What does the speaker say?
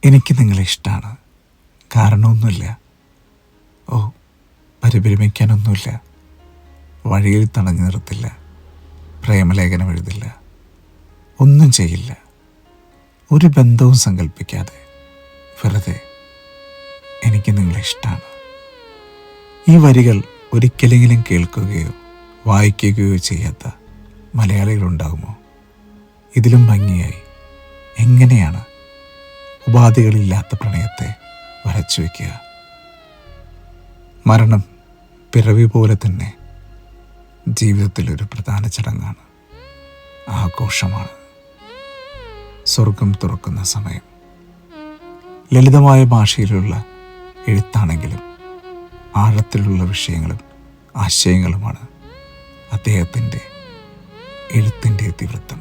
എനിക്ക് നിങ്ങളെ ഇഷ്ടമാണ്. കാരണമൊന്നുമില്ല. ഓ, പരിഭ്രമിക്കാനൊന്നുമില്ല. വഴിയിൽ തടഞ്ഞു നിർത്തില്ല. പ്രേമലേഖനം എഴുതില്ല. ഒന്നും ചെയ്യില്ല. ഒരു ബന്ധവും സങ്കല്പിക്കാതെ വെറുതെ എനിക്ക് നിങ്ങളെ ഇഷ്ടമാണ്. ഈ വരികൾ ഒരിക്കലെങ്കിലും കേൾക്കുകയോ വായിക്കുകയോ ചെയ്യാത്ത മലയാളികളുണ്ടാകുമോ? ഇതിലും ഭംഗിയായി എങ്ങനെയാണ് ഉപാധികളില്ലാത്ത പ്രണയത്തെ വരച്ചു വയ്ക്കുക? മരണം പിറവി പോലെ തന്നെ ജീവിതത്തിലൊരു പ്രധാന ചടങ്ങാണ്, ആഘോഷമാണ്. സ്വർഗം തുറക്കുന്ന സമയം. ലളിതമായ ഭാഷയിലുള്ള എഴുത്താണെങ്കിലും ആഴത്തിലുള്ള വിഷയങ്ങളും ആശയങ്ങളുമാണ് അദ്ദേഹത്തിൻ്റെ എഴുത്തിൻ്റെ ഇതിവൃത്തം.